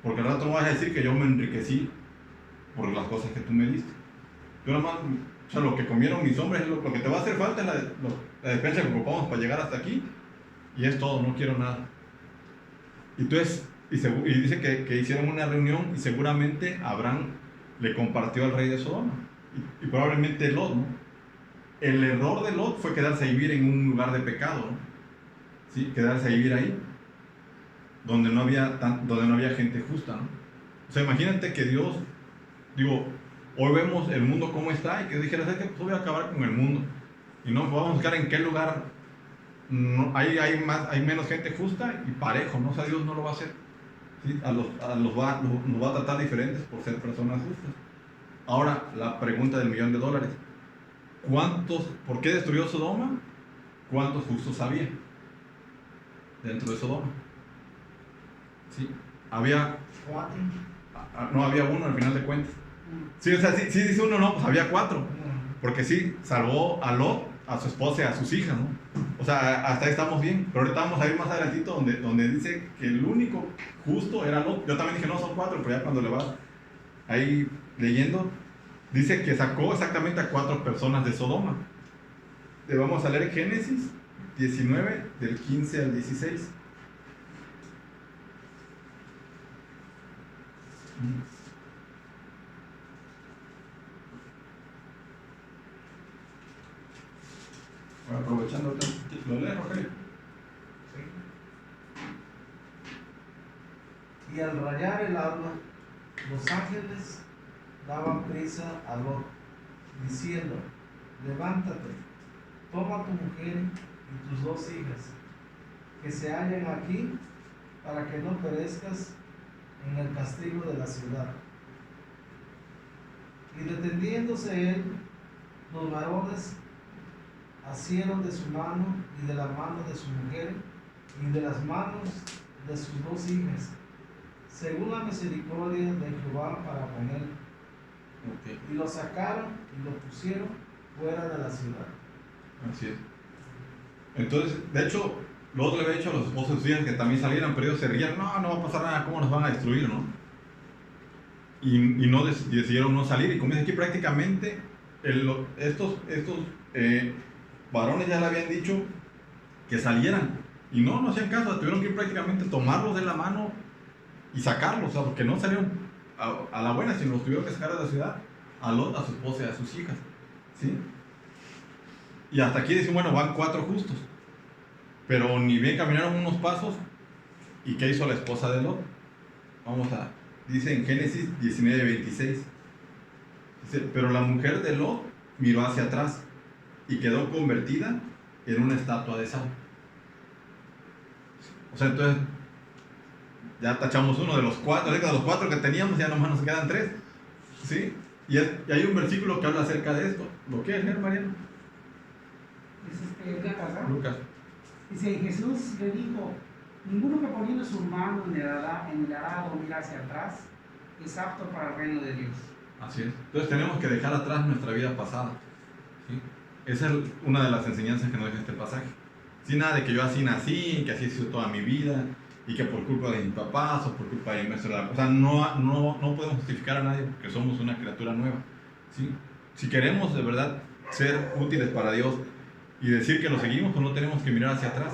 porque al rato no vas a decir que yo me enriquecí por las cosas que tú me diste. Yo nomás, o sea, lo que comieron mis hombres, lo que te va a hacer falta es la despensa que ocupamos para llegar hasta aquí, y es todo, no quiero nada. Entonces, y dice que hicieron una reunión y seguramente Abraham le compartió al rey de Sodoma. Y probablemente Lot, ¿no? El error de Lot fue quedarse a vivir en un lugar de pecado, ¿no? ¿Sí? Quedarse a vivir ahí, donde no había gente justa, ¿no? O sea, imagínate que Dios, digo, hoy vemos el mundo como está y que dijera, ¿sabes qué? Pues voy a acabar con el mundo. Y no, pues vamos a buscar en qué lugar hay menos gente justa y parejo, ¿no? O sea, Dios no lo va a hacer. ¿Sí? Nos va a tratar diferentes por ser personas justas. Ahora, la pregunta del $1.000.000. ¿Por qué destruyó Sodoma? ¿Cuántos justos había dentro de Sodoma? ¿Sí? No había uno al final de cuentas. Sí, o sea, sí dice uno, no, pues había 4. Porque sí, salvó a Lot, a su esposa y a sus hijas, ¿no? O sea, hasta ahí estamos bien. Pero ahorita vamos a ir más adelantito donde dice que el único justo era Lot. Yo también dije, no, son 4, pero ya cuando le vas ahí leyendo, dice que sacó exactamente a 4 personas de Sodoma. Le vamos a leer Génesis 19, del 15 al 16. Bueno, aprovechando, ¿lo lees, Rogelio? Y al rayar el alba, los ángeles daban prisa a Lot, diciendo: levántate, toma tu mujer y tus 2 hijas, que se hallan aquí, para que no perezcas en el castigo de la ciudad. Y deteniéndose él, los varones asieron de su mano y de la mano de su mujer y de las manos de sus 2 hijas, según la misericordia de Jehová para con él. Okay. Y lo sacaron y lo pusieron fuera de la ciudad. Así es. Entonces, de hecho, Lot le había dicho a los esposos de sus hijas que también salieran, pero ellos se rían, no va a pasar nada, ¿cómo nos van a destruir, no? Y no decidieron no salir. Y como dice aquí, prácticamente estos varones ya le habían dicho que salieran. Y no hacían caso, tuvieron que ir prácticamente tomarlos de la mano y sacarlos, o sea, porque no salieron a la buena, sino los tuvieron que sacar de la ciudad, a Lot, a su esposa y a sus hijas. ¿Sí? Y hasta aquí dicen, bueno, van 4 justos. Pero ni bien caminaron unos pasos, ¿y qué hizo la esposa de Lot? Dice en Génesis 19:26. Dice, pero la mujer de Lot miró hacia atrás y quedó convertida en una estatua de sal. O sea, entonces ya tachamos uno de los 4, de los 4 que teníamos, ya nomás nos quedan 3. ¿Sí? Y hay un versículo que habla acerca de esto. ¿Lo quieres leer, Mariano? Es Lucas, ¿no? Lucas. Dice, Jesús le dijo: ninguno que poniendo su mano en el arado mira hacia atrás es apto para el reino de Dios. Así es. Entonces tenemos que dejar atrás nuestra vida pasada. ¿Sí? Esa es una de las enseñanzas que nos deja este pasaje. Sin nada de que yo así nací, que así he sido toda mi vida, y que por culpa de mis papás o por culpa de mi maestro, o sea, no podemos justificar a nadie porque somos una criatura nueva. ¿Sí? Si queremos de verdad ser útiles para Dios y decir que lo seguimos, pues no tenemos que mirar hacia atrás.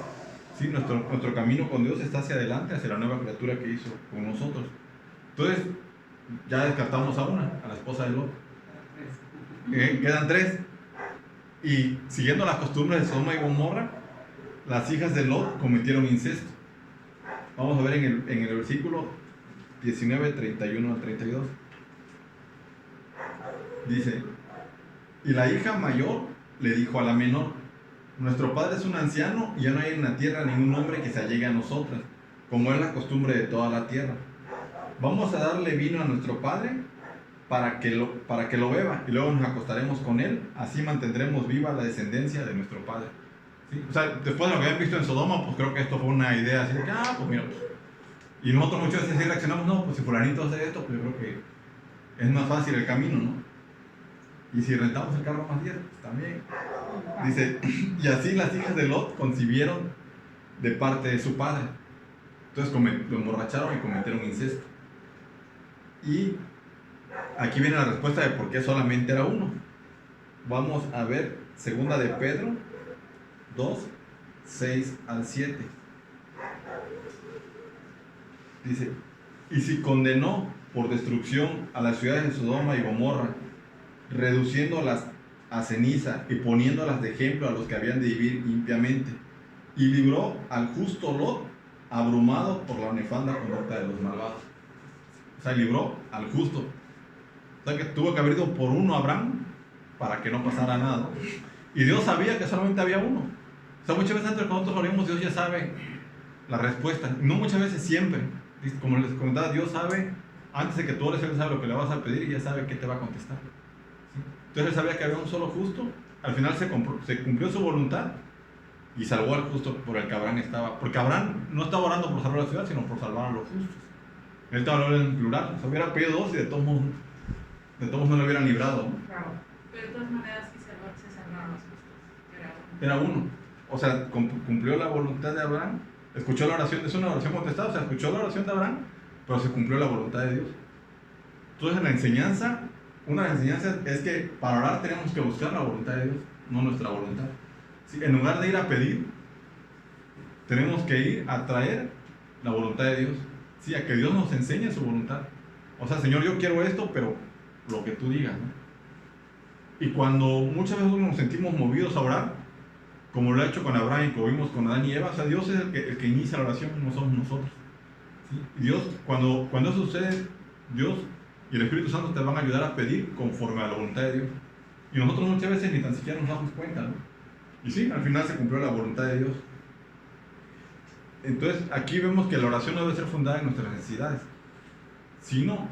¿Sí? Nuestro camino con Dios está hacia adelante, hacia la nueva criatura que hizo con nosotros. Entonces, ya descartamos a la esposa de Lot. Quedan 3. Y siguiendo las costumbres de Sodoma y Gomorra, las hijas de Lot cometieron incesto. Vamos a ver en el versículo 19, 31 al 32. Dice, y la hija mayor le dijo a la menor: nuestro padre es un anciano y ya no hay en la tierra ningún hombre que se allegue a nosotras, como es la costumbre de toda la tierra. Vamos a darle vino a nuestro padre para que lo beba y luego nos acostaremos con él, así mantendremos viva la descendencia de nuestro padre. ¿Sí? O sea, después de lo que habían visto en Sodoma, pues creo que esto fue una idea así de que, pues mira, pues. Y nosotros muchas veces sí reaccionamos, no, pues si fulanito hace esto, pues yo creo que es más fácil el camino, ¿no? Y si rentamos el carro más 10, pues también. Dice, y así las hijas de Lot concibieron de parte de su padre. Entonces lo emborracharon y cometieron incesto. Y aquí viene la respuesta de por qué solamente era uno. Vamos a ver 2 de Pedro 2, 6 al 7. Dice, y si condenó por destrucción a las ciudades de Sodoma y Gomorra, reduciéndolas a ceniza y poniéndolas de ejemplo a los que habían de vivir limpiamente, y libró al justo Lot, abrumado por la nefanda conducta de los malvados. O sea, libró al justo. O sea, que tuvo que haber ido por uno Abraham para que no pasara nada, ¿no? Y Dios sabía que solamente había uno. O sea, muchas veces antes que nosotros oremos, Dios ya sabe la respuesta. No muchas veces, siempre. Como les comentaba, Dios sabe, antes de que tú ores, Él sabe lo que le vas a pedir y ya sabe qué te va a contestar. ¿Sí? Entonces Él sabía que había un solo justo. Al final se cumplió su voluntad y salvó al justo por el que Abraham estaba. Porque Abraham no estaba orando por salvar la ciudad, sino por salvar a los justos. Él estaba hablando en plural. O sea, hubiera pedido dos y de todos modos no lo hubieran librado, ¿no? Claro, pero de todas maneras se salvaron los justos. Era uno. O sea, cumplió la voluntad de Abraham. Escuchó la oración, es una oración contestada, o sea, escuchó la oración de Abraham, pero se cumplió la voluntad de Dios. Entonces, una de las enseñanzas es que para orar tenemos que buscar la voluntad de Dios, no nuestra voluntad. ¿Sí? En lugar de ir a pedir, tenemos que ir a traer la voluntad de Dios. Sí, a que Dios nos enseñe su voluntad. O sea, Señor, yo quiero esto, pero lo que tú digas, ¿no? Y cuando muchas veces nos sentimos movidos a orar, como lo ha hecho con Abraham y como vimos con Adán y Eva, o sea, Dios es el que inicia la oración, no somos nosotros. ¿Sí? Y Dios, cuando eso sucede, Dios y el Espíritu Santo te van a ayudar a pedir conforme a la voluntad de Dios. Y nosotros muchas veces ni tan siquiera nos damos cuenta, ¿no? Y sí, al final se cumplió la voluntad de Dios. Entonces, aquí vemos que la oración no debe ser fundada en nuestras necesidades, sino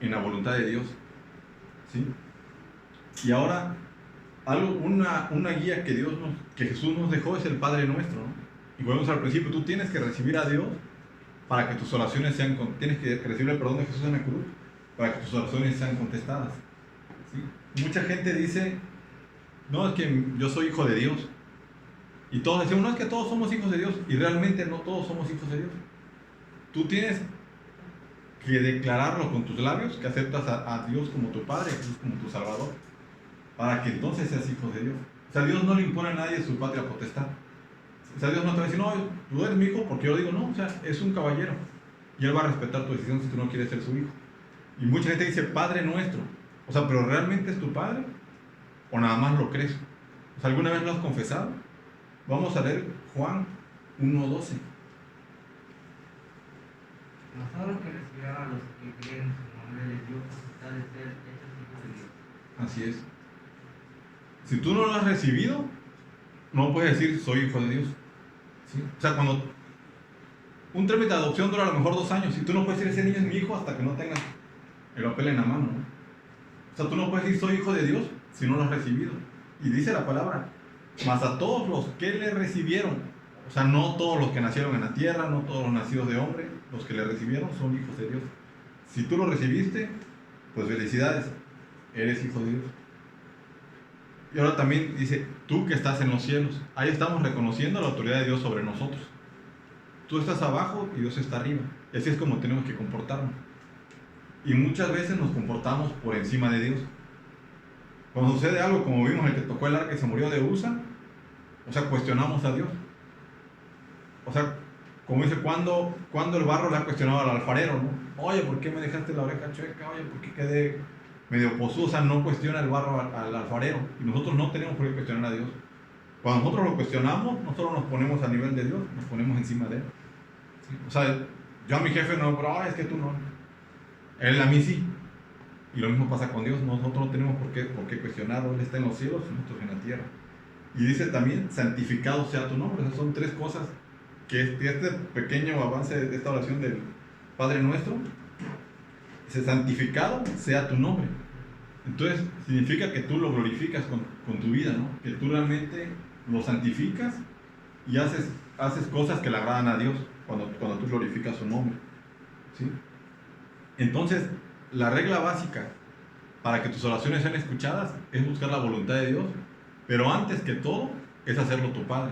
en la voluntad de Dios. ¿Sí? Y ahora, una guía que Jesús nos dejó es el Padre Nuestro, ¿no? Y volvemos al principio, tú tienes que recibir a Dios para que tus oraciones tienes que recibir el perdón de Jesús en la cruz para que tus oraciones sean contestadas. ¿Sí? Mucha gente dice, no, es que yo soy hijo de Dios. Y todos decimos, no, es que todos somos hijos de Dios. Y realmente no todos somos hijos de Dios. Tú tienes que declararlo con tus labios, que aceptas a Dios como tu Padre, a Jesús como tu Salvador, para que entonces seas hijo de Dios. O sea, Dios no le impone a nadie su patria potestad. O sea, Dios no te va a decir, no, tú eres mi hijo porque yo digo, no, o sea, es un caballero. Y Él va a respetar tu decisión si tú no quieres ser su hijo. Y mucha gente dice, Padre nuestro. O sea, ¿pero realmente es tu Padre? ¿O nada más lo crees? O sea, ¿alguna vez lo has confesado? Vamos a leer Juan 1:12. Nosotros que recibieron a los que creen en su nombre les dio potestad de ser hechos hijos de Dios. Así es. Si tú no lo has recibido, no puedes decir soy hijo de Dios. ¿Sí? O sea, cuando un trámite de adopción dura a lo mejor 2 años, y tú no puedes decir ese niño es mi hijo hasta que no tengas el papel en la mano, ¿no? O sea, tú no puedes decir soy hijo de Dios si no lo has recibido. Y dice la palabra, mas a todos los que le recibieron, o sea, no todos los que nacieron en la tierra, no todos los nacidos de hombre, los que le recibieron son hijos de Dios. Si tú lo recibiste, pues felicidades, eres hijo de Dios. Y ahora también dice, tú que estás en los cielos, ahí estamos reconociendo la autoridad de Dios sobre nosotros. Tú estás abajo y Dios está arriba. Y así es como tenemos que comportarnos. Y muchas veces nos comportamos por encima de Dios. Cuando sucede algo como vimos el que tocó el arca y se murió de Usa, o sea, cuestionamos a Dios. O sea, como dice, cuando el barro le ha cuestionado al alfarero, ¿no? Oye, ¿por qué me dejaste la oreja chueca? Oye, ¿por qué quedé medio posudo? O sea, no cuestiona el barro al alfarero. Y nosotros no tenemos por qué cuestionar a Dios. Cuando nosotros lo cuestionamos, nosotros nos ponemos a nivel de Dios, nos ponemos encima de Él. ¿Sí? O sea, yo a mi jefe no, pero es que tú no. Él a mí sí. Y lo mismo pasa con Dios. Nosotros no tenemos por qué cuestionarlo. Él está en los cielos y nosotros en la tierra. Y dice también, santificado sea tu nombre. O sea, son 3 cosas que este pequeño avance de esta oración del Padre Nuestro, dice, santificado sea tu nombre. Entonces, significa que tú lo glorificas con tu vida, ¿no? Que tú realmente lo santificas y haces cosas que le agradan a Dios cuando tú glorificas su nombre. ¿Sí? Entonces, la regla básica para que tus oraciones sean escuchadas es buscar la voluntad de Dios, pero antes que todo es hacerlo tu Padre,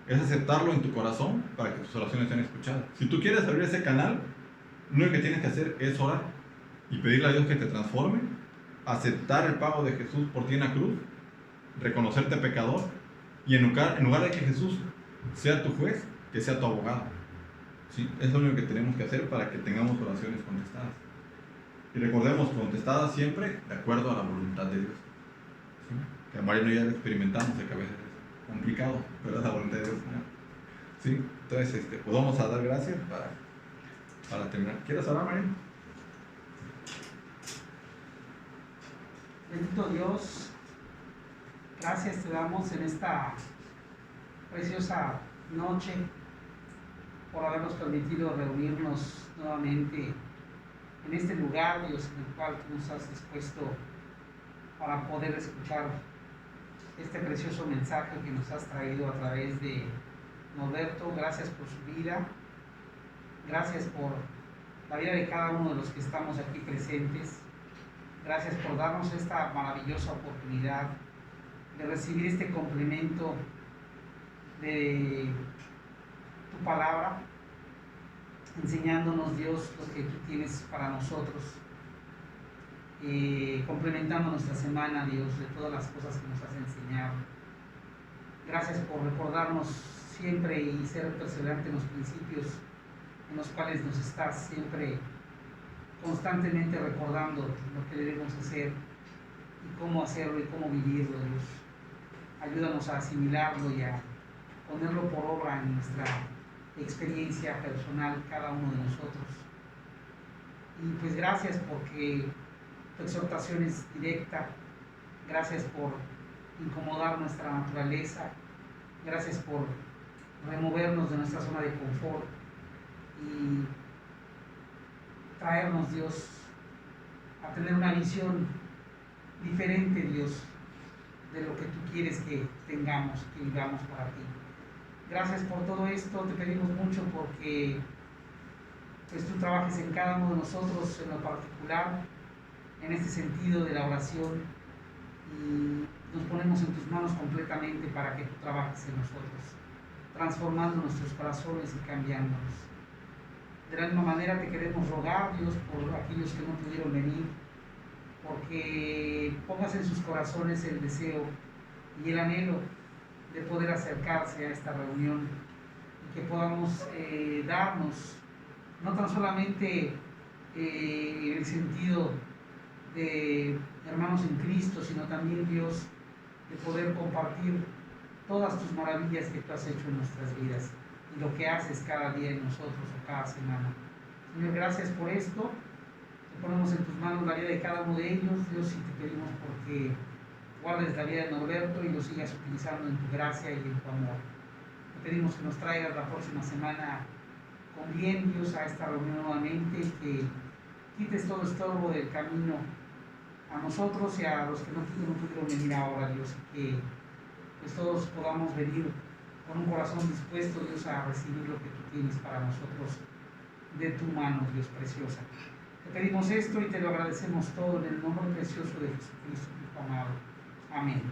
es aceptarlo en tu corazón para que tus oraciones sean escuchadas. Si tú quieres abrir ese canal, lo único que tienes que hacer es orar y pedirle a Dios que te transforme, aceptar el pago de Jesús por ti en la cruz, reconocerte pecador y en lugar de que Jesús sea tu juez, que sea tu abogado. ¿sí? Es lo único que tenemos que hacer para que tengamos oraciones contestadas. Y recordemos, contestadas siempre de acuerdo a la voluntad de Dios. ¿Sí? Que a Mariano ya lo experimentamos, de que a veces es complicado, pero es la voluntad de Dios, ¿no? ¿Sí? Entonces, pues vamos a dar gracias para terminar. ¿Quieres hablar, Mariano? Bendito Dios, gracias te damos en esta preciosa noche por habernos permitido reunirnos nuevamente en este lugar, Dios, en el cual tú nos has dispuesto para poder escuchar este precioso mensaje que nos has traído a través de Norberto. Gracias por su vida, gracias por la vida de cada uno de los que estamos aquí presentes. Gracias por darnos esta maravillosa oportunidad de recibir este complemento de tu palabra, enseñándonos, Dios, lo que tú tienes para nosotros, complementando nuestra semana, Dios, de todas las cosas que nos has enseñado. Gracias por recordarnos siempre y ser perseverante en los principios en los cuales nos estás siempre constantemente recordando lo que debemos hacer y cómo hacerlo y cómo vivirlo, Dios. Ayúdanos a asimilarlo y a ponerlo por obra en nuestra experiencia personal, cada uno de nosotros. Y pues gracias porque tu exhortación es directa, gracias por incomodar nuestra naturaleza, gracias por removernos de nuestra zona de confort y traernos, Dios, a tener una visión diferente, Dios, de lo que tú quieres que tengamos, que vivamos para ti. Gracias por todo esto, te pedimos mucho porque pues tú trabajes en cada uno de nosotros en lo particular, en este sentido de la oración, y nos ponemos en tus manos completamente para que tú trabajes en nosotros, transformando nuestros corazones y cambiándonos. De la misma manera te queremos rogar, Dios, por aquellos que no pudieron venir, porque pongas en sus corazones el deseo y el anhelo de poder acercarse a esta reunión y que podamos darnos, no tan solamente en el sentido de hermanos en Cristo, sino también, Dios, de poder compartir todas tus maravillas que tú has hecho en nuestras vidas y lo que haces cada día en nosotros o cada semana. Señor, gracias por esto. Te ponemos en tus manos la vida de cada uno de ellos, Dios, y te pedimos porque guardes la vida de Norberto y lo sigas utilizando en tu gracia y en tu amor. Te pedimos que nos traigas la próxima semana con bien, Dios, a esta reunión nuevamente, que quites todo estorbo del camino a nosotros y a los que no pudieron venir ahora, Dios, y que pues todos podamos venir con un corazón dispuesto, Dios, a recibir lo que tú tienes para nosotros de tu mano, Dios preciosa. Te pedimos esto y te lo agradecemos todo en el nombre precioso de Jesucristo, tu amado. Amén.